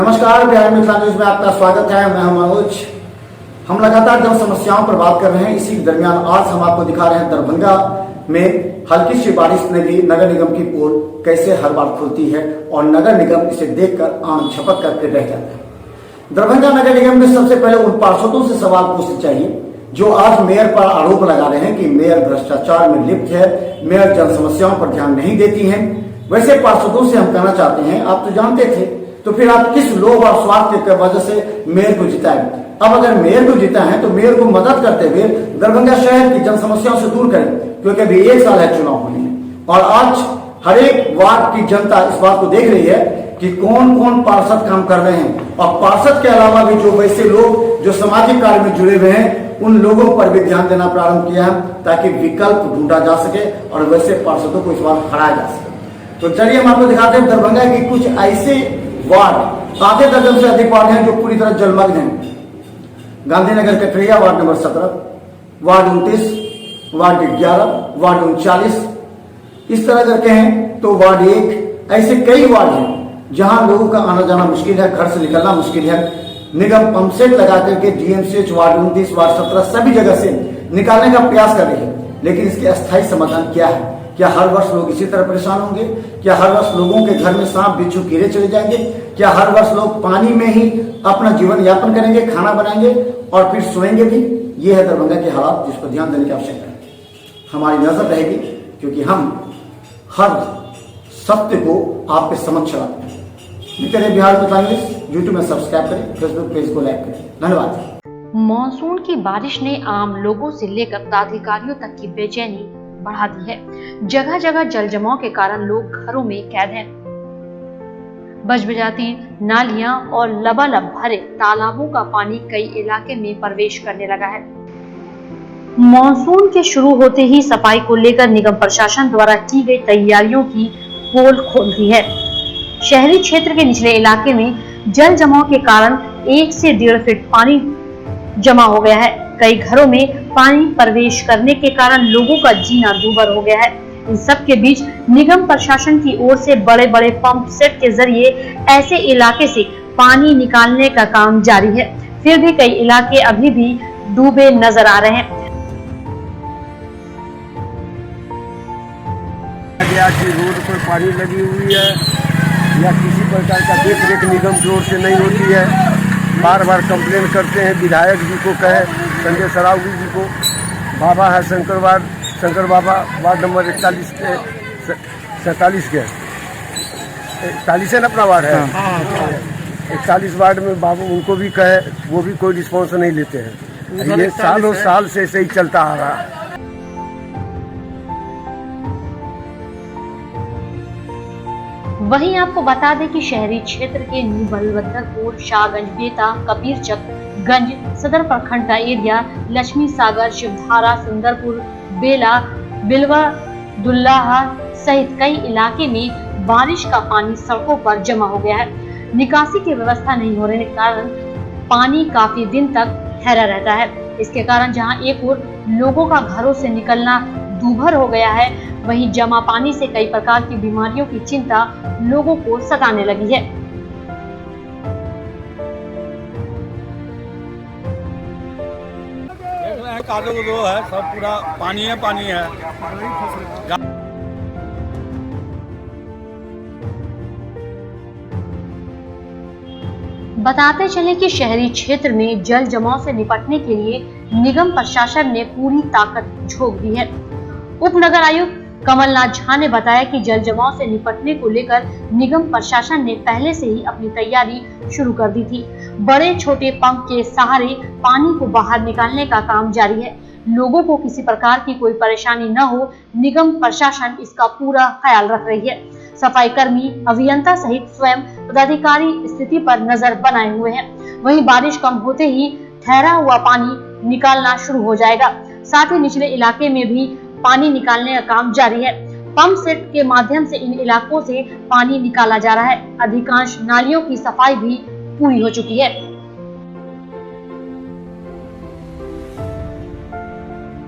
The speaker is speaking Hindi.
नमस्कार, बिहार मिथिला न्यूज में आपका स्वागत है। मैं मनोज। हम लगातार जन समस्याओं पर बात कर रहे हैं। इसी दरमियान आज हम आपको दिखा रहे हैं दरभंगा में हल्की सी बारिश ने भी नगर निगम की पोल कैसे हर बार खुलती है और नगर निगम इसे देखकर आंख झपक कर फिर रह जाता है। दरभंगा नगर निगम में सबसे पहले उन पार्षदों से सवाल पूछना चाहिए जो आज मेयर पर आरोप लगा रहे हैं कि मेयर भ्रष्टाचार में लिप्त है, मेयर जन समस्याओं पर ध्यान नहीं देती है। वैसे पार्षदों से हम कहना चाहते हैं, आप तो जानते थे, तो फिर आप किस लोभ और स्वार्थ की वजह से मेयर को जिताए? अब अगर मेयर को जीता है तो मेयर को मदद करते हुए दरभंगा शहर की जन समस्याओं से दूर करें, क्योंकि अभी 1 साल है चुनाव होने में और आज हर एक वार्ड की जनता इस बात को देख रही है कि कौन कौन पार्षद काम कर रहे हैं और पार्षद के अलावा भी जो वैसे लोग जो सामाजिक कार्य में जुड़े हुए हैं उन लोगों पर भी ध्यान देना प्रारंभ किया है ताकि विकल्प ढूंढा जा सके और वैसे पार्षदों को इस बार हराया जा सके। तो चलिए हम आपको दिखाते हैं दरभंगा की कुछ ऐसे वार्ड, आधे दर्जन से अधिक वार्ड हैं जो पूरी तरह जलमग्न हैं। Gandhinagar Katariya ward number 17, ward 29, ward 11, ward 39, इस तरह करके हैं। तो वार्ड 1, ऐसे कई वार्ड हैं जहां लोगों का आना जाना मुश्किल है, घर से निकलना मुश्किल है। निगम पंप सेट लगा करके डीएमसीएच वार्ड 29, वार्ड 17 सभी जगह से निकालने का प्रयास कर रही है, लेकिन इसके अस्थायी समाधान क्या है? क्या हर वर्ष लोग इसी तरह परेशान होंगे? क्या हर वर्ष लोगों के घर में सांप बिच्छू कीड़े चले जाएंगे? क्या हर वर्ष लोग पानी में ही अपना जीवन यापन करेंगे, खाना बनाएंगे और फिर सोएंगे भी? ये है दरभंगा के हालात जिस पर ध्यान देने की आवश्यकता है। हमारी नजर रहेगी क्योंकि हम हर सत्य को आपके समक्ष लाते हैं। बिहार मिथिला न्यूज यूट्यूब में सब्सक्राइब करें, फेसबुक पेज को लाइक करें। धन्यवाद। मॉनसून की बारिश ने आम लोगों से लेकर पदाधिकारियों तक की बेचैनी बढ़ा दी है। जगह जगह जल जमाव के कारण लोग घरों में कैद हैं। बजबजाती नालियां और लबालब भरे तालाबों का पानी कई इलाके में प्रवेश करने लगा है। मॉनसून के शुरू होते ही सफाई को लेकर निगम प्रशासन द्वारा की गई तैयारियों की पोल खोल दी है। शहरी क्षेत्र के निचले इलाके में जल जमाव के कारण 1 से 1.5 फीट पानी जमा हो गया है। कई घरों में पानी प्रवेश करने के कारण लोगों का जीना दूभर हो गया है। इन सब के बीच निगम प्रशासन की ओर से बड़े बड़े पंप सेट के जरिए ऐसे इलाके से पानी निकालने का काम जारी है। फिर भी कई इलाके अभी भी डूबे नजर आ रहे हैं। रोड पर पानी लगी हुई है या किसी प्रकार का देख रेख निगम की ओर से नहीं होती है। बार बार कंप्लेन करते हैं, विधायक जी को कहे, संजय सरावगी जी को। बाबा है शंकर बाबा वार्ड नंबर 41 के 47 के 41 है ना अपना वार्ड है। 41 वार्ड में बाबू उनको भी कहे, वो भी कोई रिस्पॉन्स नहीं लेते हैं। ये सालों साल से ऐसे ही चलता आ रहा है। वहीं आपको बता दें कि शहरी क्षेत्र के न्यू बलवंतरपुर, शाहगंज, बेता, कबीरचक गंज, सदर प्रखंड का एरिया, लक्ष्मी सागर, शिवधारा, सुंदरपुर, बेला, बिलवा, दुल्लाहा सहित कई इलाके में बारिश का पानी सड़कों पर जमा हो गया है। निकासी की व्यवस्था नहीं होने के कारण पानी काफी दिन तक ठहरा रहता है। इसके कारण जहां एक ओर लोगों का घरों से निकलना दूभर हो गया है, वहीं जमा पानी से कई प्रकार की बीमारियों की चिंता लोगों को सताने लगी है। कादो है, सब पूरा पानी है। बताते चले कि शहरी क्षेत्र में जल जमाव से निपटने के लिए निगम प्रशासन ने पूरी ताकत झोंक दी है। उप नगर आयुक्त कमलनाथ झा ने बताया कि जल जमाव से निपटने को लेकर निगम प्रशासन ने पहले से ही अपनी तैयारी शुरू कर दी थी। बड़े छोटे पंप के सहारे पानी को बाहर निकालने का काम जारी है। लोगों को किसी प्रकार की कोई परेशानी न हो, निगम प्रशासन इसका पूरा ख्याल रख रही है। सफाई कर्मी, अभियंता सहित स्वयं पदाधिकारी स्थिति पर नजर बनाए हुए हैं। वहीं बारिश कम होते ही ठहरा हुआ पानी निकालना शुरू हो जाएगा। साथ ही निचले इलाके में भी पानी निकालने का काम जारी है। पंप सेट के माध्यम से इन इलाकों से पानी निकाला जा रहा है। अधिकांश नालियों की सफाई भी पूरी हो चुकी है।